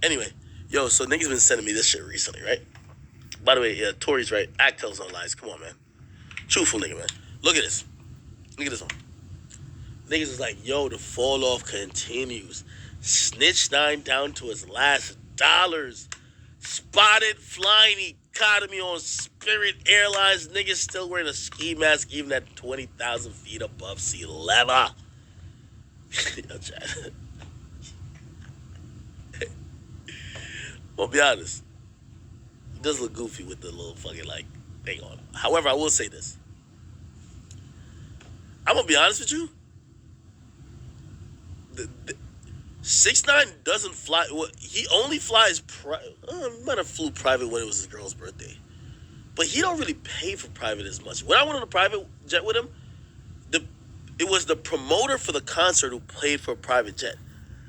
Anyway, yo, so niggas been sending me this shit recently, right? By the way, yeah, Tori's right. Act tells no lies. Come on, man. Truthful nigga, man. Look at this. Look at this one. Niggas is like, yo, the fall off continues. 6ix9ine down to his last dollars. Spotted flying economy on Spirit Airlines. Niggas still wearing a ski mask even at 20,000 feet above sea level. Yo, Chad. I'll be honest. He does look goofy with the little fucking like thing on. However, I will say this. I'm gonna be honest with you. 6ix9ine doesn't fly. Well, he only flies. He might have flew private when it was his girl's birthday, but he don't really pay for private as much. When I went on a private jet with him, it was the promoter for the concert who paid for a private jet.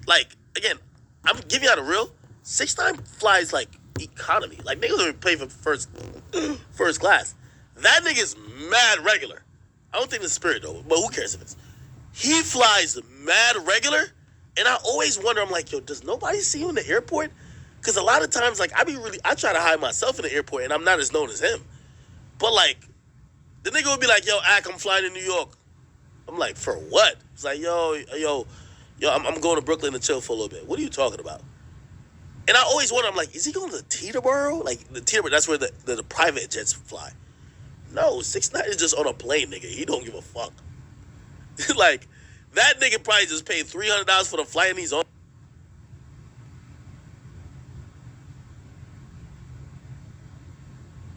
Like again, I'm giving you out a real. 6ix9ine flies like economy. Like niggas don't even pay for first class. That nigga's mad regular. I don't think it's Spirit though, but who cares if it's. He flies mad regular, and I always wonder, I'm like, yo, does nobody see you in the airport? Because a lot of times, like, I try to hide myself in the airport, and I'm not as known as him. But, like, the nigga would be like, yo, Ak, I'm flying to New York. I'm like, for what? He's like, yo, I'm going to Brooklyn to chill for a little bit. What are you talking about? And I always wonder, I'm like, is he going to Teterboro? Like, the Teterboro, that's where the private jets fly. No, 6ix9ine is just on a plane, nigga. He don't give a fuck. Like, that nigga probably just paid $300 for the flight and he's on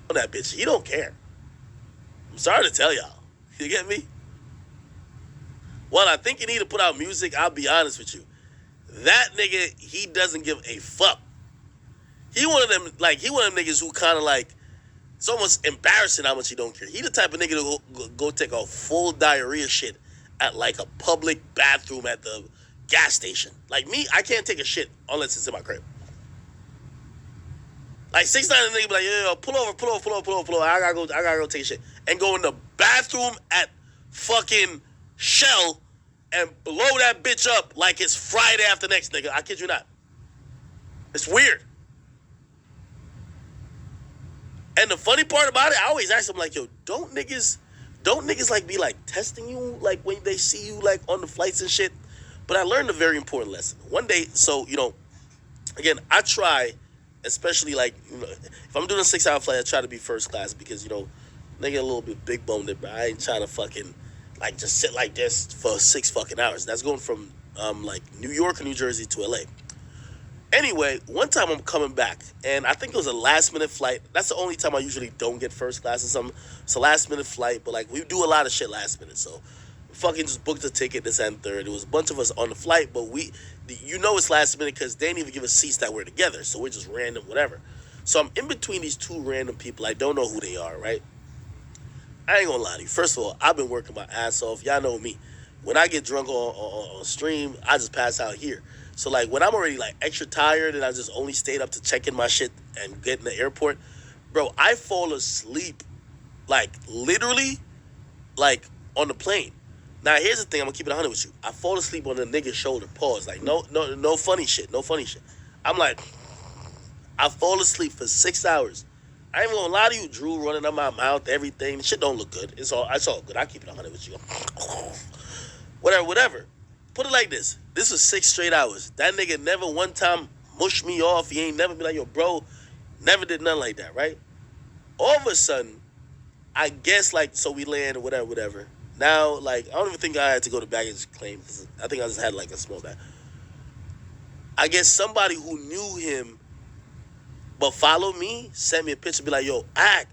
that bitch. He don't care. I'm sorry to tell y'all. You get me? Well, I think you need to put out music. I'll be honest with you. That nigga, he doesn't give a fuck. He one of them niggas who kind of like, it's almost embarrassing how much he don't care. He the type of nigga to go take a full diarrhea shit at like a public bathroom at the gas station. Like me, I can't take a shit unless it's in my crib. Like 6ix9ine nigga be like, yo, pull over. I gotta go take a shit. And go in the bathroom at fucking Shell and blow that bitch up like it's Friday after next, nigga. I kid you not. It's weird. And the funny part about it, I always ask them like, yo, don't niggas like be like testing you like when they see you like on the flights and shit? But I learned a very important lesson. One day, so, again, I try, especially like, if I'm doing a 6-hour flight, I try to be first class because, nigga a little bit big boned it, but I ain't trying to fucking like just sit like this for 6 fucking hours. That's going from like New York or New Jersey to LA. Anyway, one time I'm coming back, and I think it was a last-minute flight. That's the only time I usually don't get first class or something. It's a last-minute flight, but, like, we do a lot of shit last minute. So, we fucking just booked a ticket, this and third. There was a bunch of us on the flight, but it's last minute because they didn't even give us seats that were together. So, we're just random, whatever. So, I'm in between these two random people. I don't know who they are, right? I ain't gonna lie to you. First of all, I've been working my ass off. Y'all know me. When I get drunk on stream, I just pass out here. So, like, when I'm already, like, extra tired and I just only stayed up to check in my shit and get in the airport, bro, I fall asleep, like, literally, like, on the plane. Now, here's the thing. I'm going to keep it 100 with you. I fall asleep on the nigga's shoulder. Pause. Like, no funny shit. No funny shit. I'm like, I fall asleep for 6 hours. I ain't even going to lie to you. Drool running out my mouth, everything. Shit don't look good. It's all good. I keep it 100 with you. Whatever. Put it like this. This was 6 straight hours. That nigga never one time mushed me off. He ain't never been like, yo, bro, never did nothing like that, right? All of a sudden, I guess, like, so we land or whatever. Now, like, I don't even think I had to go to baggage claim. I think I just had, like, a small bag. I guess somebody who knew him but followed me sent me a picture, be like, yo, Ak,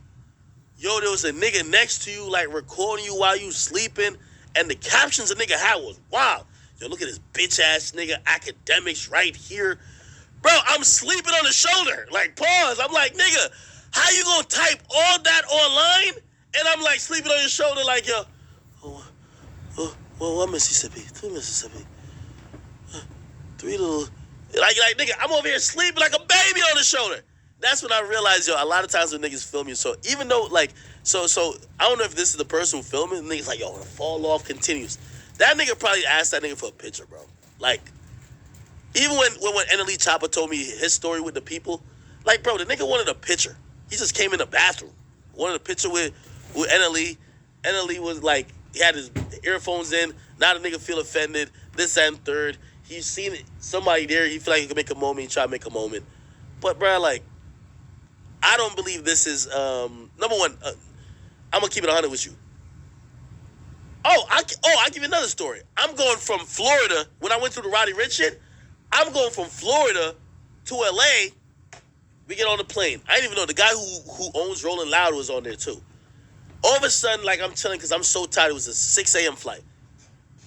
yo, there was a nigga next to you, like, recording you while you sleeping, and the captions the nigga had was wild. Yo, look at this bitch-ass nigga, academics right here. Bro, I'm sleeping on the shoulder. Like, pause. I'm like, nigga, how you gonna type all that online? And I'm, like, sleeping on your shoulder like, yo, one Mississippi, 2 Mississippi, 3 little... Like, nigga, I'm over here sleeping like a baby on the shoulder. That's when I realized, yo, a lot of times when niggas film you, so even though, like, so I don't know if this is the person who filmed it, niggas like, yo, the fall off continues. That nigga probably asked that nigga for a picture, bro. Like, Even when NLE Chopper told me his story with the people, like, bro, the nigga wanted a picture. He just came in the bathroom, wanted a picture with NLE. NLE was like, he had his earphones in. Now the nigga feel offended. This and third. He's seen somebody there. He feel like he can make a moment. He try to make a moment. But, bro, like, I don't believe this is, number one, I'm going to keep it 100 with you. I give you another story. I'm going from Florida, when I went through the Roddy Ricch shit, I'm going from Florida to LA. We get on the plane. I didn't even know the guy who owns Rolling Loud was on there too. All of a sudden, like, I'm chilling because I'm so tired. It was a 6 a.m. flight.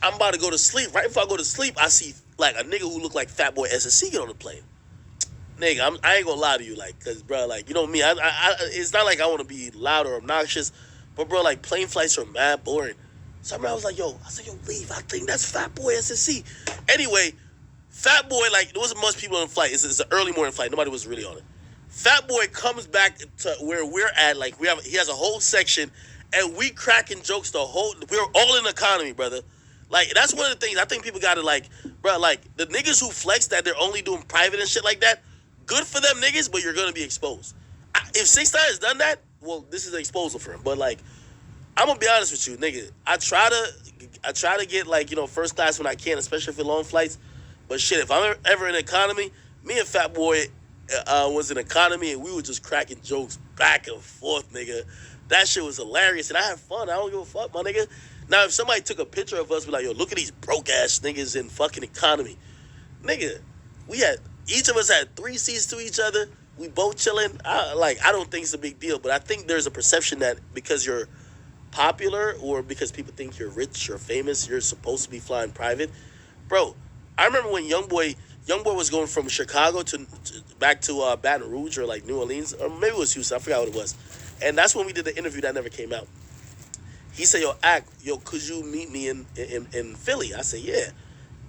I'm about to go to sleep. Right before I go to sleep, I see like a nigga who looked like Fat Boy SSC get on the plane. Nigga, I ain't gonna lie to you, like, cause bro, like, you know me, I it's not like I want to be loud or obnoxious, but bro, like, plane flights are mad boring. So I was like, yo, leave. I think that's Fat Boy SSC. Anyway, Fat Boy, like, there wasn't much people on the flight. It's an early morning flight. Nobody was really on it. Fat Boy comes back to where we're at. Like, he has a whole section, and we cracking jokes we're all in economy, brother. Like, that's one of the things I think people gotta, like, bro, like, the niggas who flex that they're only doing private and shit like that, good for them niggas, but you're gonna be exposed. If 6ix9ine has done that, well, this is an exposal for him. But, like, I'm gonna be honest with you, nigga. I try to get, like, you know, first class when I can, especially for long flights. But shit, if I'm ever in economy, me and Fat Boy was in economy, and we were just cracking jokes back and forth, nigga. That shit was hilarious, and I had fun. I don't give a fuck, my nigga. Now, if somebody took a picture of us, be like, yo, look at these broke ass niggas in fucking economy, nigga. Each of us had 3 seats to each other. We both chilling. I don't think it's a big deal, but I think there's a perception that because you're popular or because people think you're rich or famous, you're supposed to be flying private. Bro, I remember when Youngboy was going from Chicago to back to Baton Rouge or like New Orleans, or maybe it was Houston. I forgot what it was. And that's when we did the interview that never came out. He said, could you meet me in Philly? I said, yeah.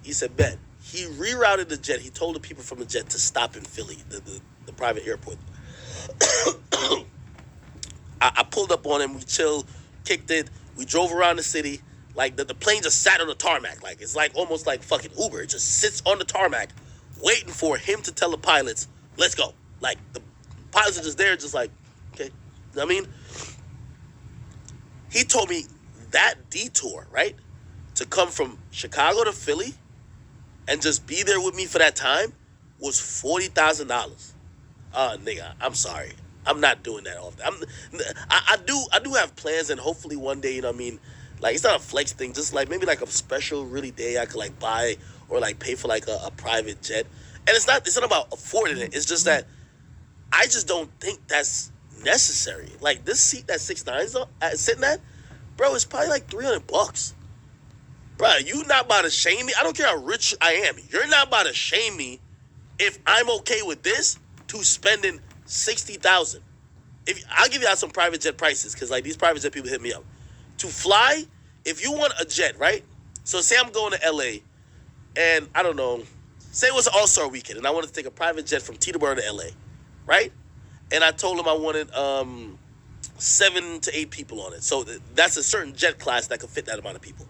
He said, bet. He rerouted the jet. He told the people from the jet to stop in Philly, the private airport. I pulled up on him. We chilled, kicked it. We drove around the city. Like, the plane just sat on the tarmac. Like, it's like almost like fucking Uber. It just sits on the tarmac waiting for him to tell the pilots, let's go. Like, the pilots are just there, just like, okay. You know what I mean? He told me that detour, right, to come from Chicago to Philly and just be there with me for that time was $40,000. Nigga, I'm sorry. I'm not doing that often. I do have plans, and hopefully one day, you know what I mean, like, it's not a flex thing, just like maybe like a special really day I could like buy or like pay for like a private jet. And it's not about affording it. It's just that I just don't think that's necessary. Like, this seat that 6ix9ine's sitting at, bro, it's probably like $300. Bro, you not about to shame me. I don't care how rich I am. You're not about to shame me if I'm okay with this to spending $60,000. I'll give you out some private jet prices, because like these private jet people hit me up. To fly, if you want a jet, right? So say I'm going to LA, and I don't know, say it was an all-star weekend, and I wanted to take a private jet from Teterboro to LA, right? And I told them I wanted 7 to 8 people on it. So that's a certain jet class that could fit that amount of people.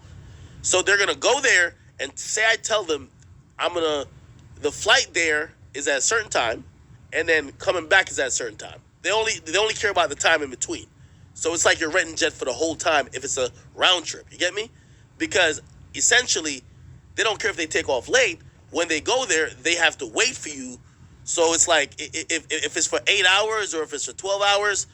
So they're going to go there, and say I tell them the flight there is at a certain time, and then coming back is at a certain time. They only care about the time in between. So it's like you're renting jet for the whole time if it's a round trip. You get me? Because essentially, they don't care if they take off late. When they go there, they have to wait for you. So it's like, if it's for 8 hours or if it's for 12 hours,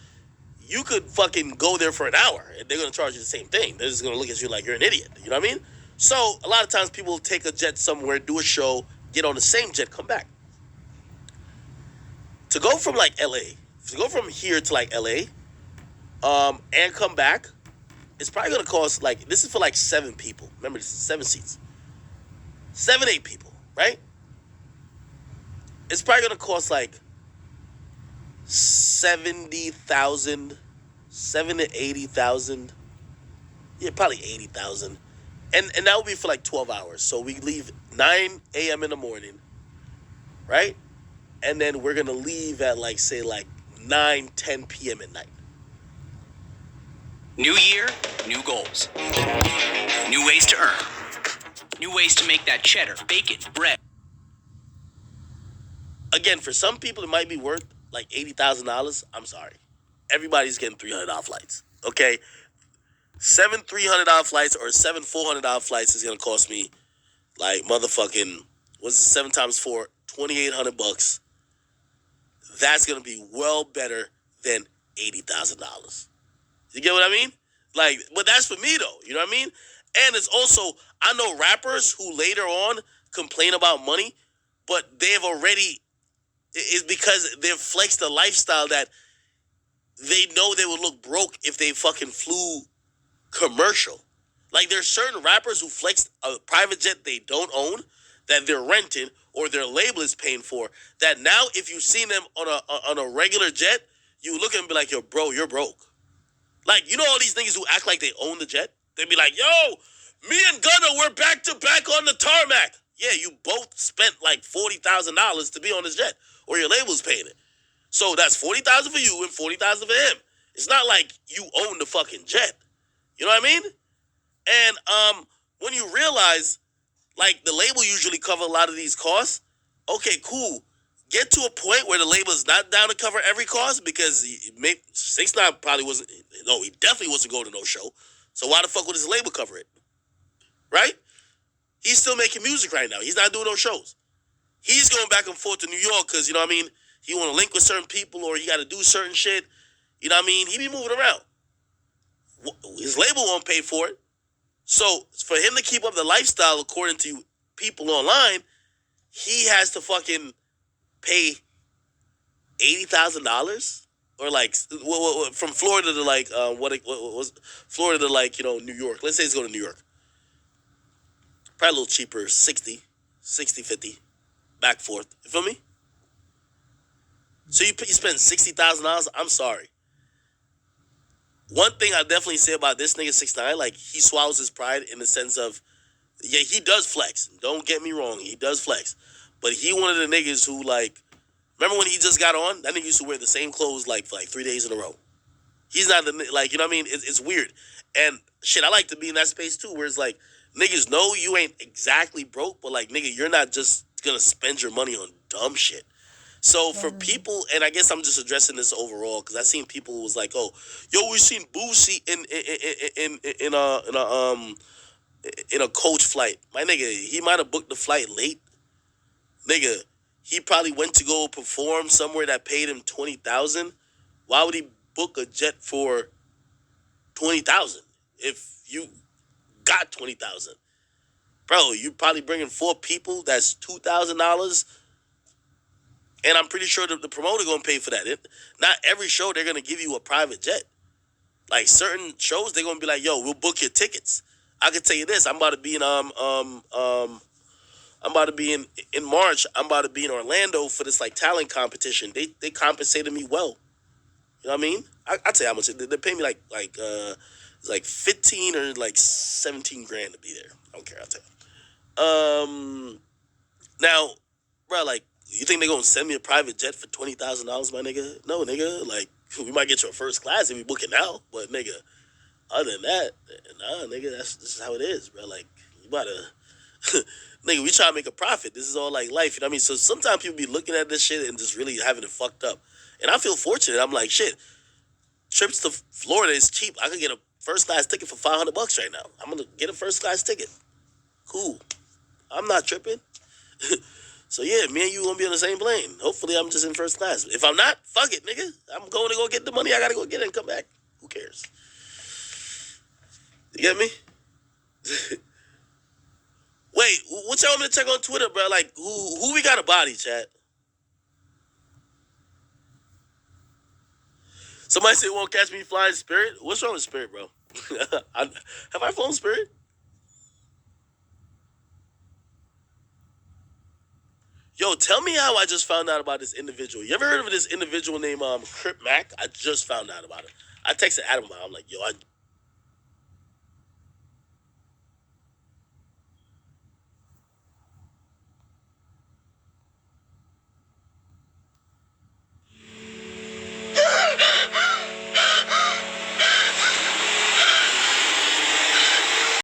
you could fucking go there for an hour, and they're going to charge you the same thing. They're just going to look at you like you're an idiot. You know what I mean? So a lot of times people take a jet somewhere, do a show, get on the same jet, come back. To go from like LA, to go from here to like LA, and come back, it's probably going to cost, like, this is for like 7 people. Remember, this is 7 seats. 7, 8 people, right? It's probably going to cost like 70,000, 70 to 80,000. Yeah, probably 80,000. And that would be for like 12 hours. So we leave 9 a.m. in the morning, right? And then we're going to leave at like, say, like 9, 10 p.m. at night. New year, new goals. New ways to earn. New ways to make that cheddar, bacon, bread. Again, for some people, it might be worth like $80,000. I'm sorry, everybody's getting $300 flights. Okay, seven $300 flights or seven $400 flights is gonna cost me like motherfucking what's it, 7 times 4, $2,800. That's gonna be well better than $80,000. You get what I mean? Like, but that's for me though. You know what I mean? And it's also I know rappers who later on complain about money, but they've already it's because they've flexed a lifestyle that they know they would look broke if they fucking flew commercial. Like there's certain rappers who flex a private jet they don't own that they're renting or their label is paying for. That now if you seen them on a regular jet, you look at them and be like, yo, bro, you're broke. Like you know all these niggas who act like they own the jet. They be like, yo, me and Gunna we're back to back on the tarmac. Yeah, you both spent like $40,000 to be on this jet, or your label's paying it. So that's $40,000 for you and $40,000 for him. It's not like you own the fucking jet. You know what I mean? And when you realize, like, the label usually cover a lot of these costs, okay, cool. Get to a point where the label is not down to cover every cost because 6ix9ine probably wasn't, no, he definitely wasn't going to no show. So why the fuck would his label cover it? Right? He's still making music right now. He's not doing no shows. He's going back and forth to New York because, you know what I mean, he want to link with certain people or he got to do certain shit. You know what I mean? He be moving around. His label won't pay for it. So for him to keep up the lifestyle according to people online, he has to fucking pay $80,000 or like from Florida to like what was Florida to like New York. Let's say he's going to New York. Probably a little cheaper, 60, 50, back forth. You feel me? So you spend $60,000. I'm sorry. One thing I definitely say about this nigga 6ix9ine, like he swallows his pride in the sense of, yeah, he does flex. Don't get me wrong, he does flex, but he one of the niggas who like, remember when he just got on? That nigga used to wear the same clothes like for like 3 days in a row. He's not the like, you know what I mean? It's weird, and shit, I like to be in that space too, where it's like niggas know you ain't exactly broke, but like nigga, you're not just gonna spend your money on dumb shit. So for people, and I guess I'm just addressing this overall because I seen people who was like, "Oh, yo, we seen Boosie in a coach flight." My nigga, he might have booked the flight late. Nigga, he probably went to go perform somewhere that paid him $20,000. Why would he book a jet for $20,000 if you got $20,000? Bro, you probably bringing 4 people. That's $2,000. And I'm pretty sure the promoter gonna pay for that. Not every show they're gonna give you a private jet. Like certain shows they're gonna be like, "Yo, we'll book your tickets." I can tell you this: I'm about to be in March. I'm about to be in Orlando for this like talent competition. They compensated me well. You know what I mean? I'll tell you how much they pay me it's like 15 or like 17 grand to be there. I don't care. I'll tell you. Now, bro, like. You think they're gonna send me a private jet for $20,000, my nigga? No, nigga. Like, we might get you a first class if we book it now, but nigga, other than that, nah, nigga, this is how it is, bro. Like, you gotta, nigga, we try to make a profit. This is all like life, you know what I mean? So sometimes people be looking at this shit and just really having it fucked up. And I feel fortunate. I'm like, shit, trips to Florida is cheap. I could get a first class ticket for $500 right now. I'm gonna get a first class ticket. Cool. I'm not tripping. So yeah, me and you gonna be on the same plane. Hopefully I'm just in first class. If I'm not, fuck it, nigga. I'm going to go get the money. I gotta go get it and come back. Who cares? You get me? Wait, what y'all want me to check on Twitter, bro? Like, who we got a body, chat? Somebody said won't catch me flying Spirit. What's wrong with Spirit, bro? Have I flown Spirit? Yo, tell me how I just found out about this individual. You ever heard of this individual named Crip Mac? I just found out about it. I texted Adam. I'm like, yo, I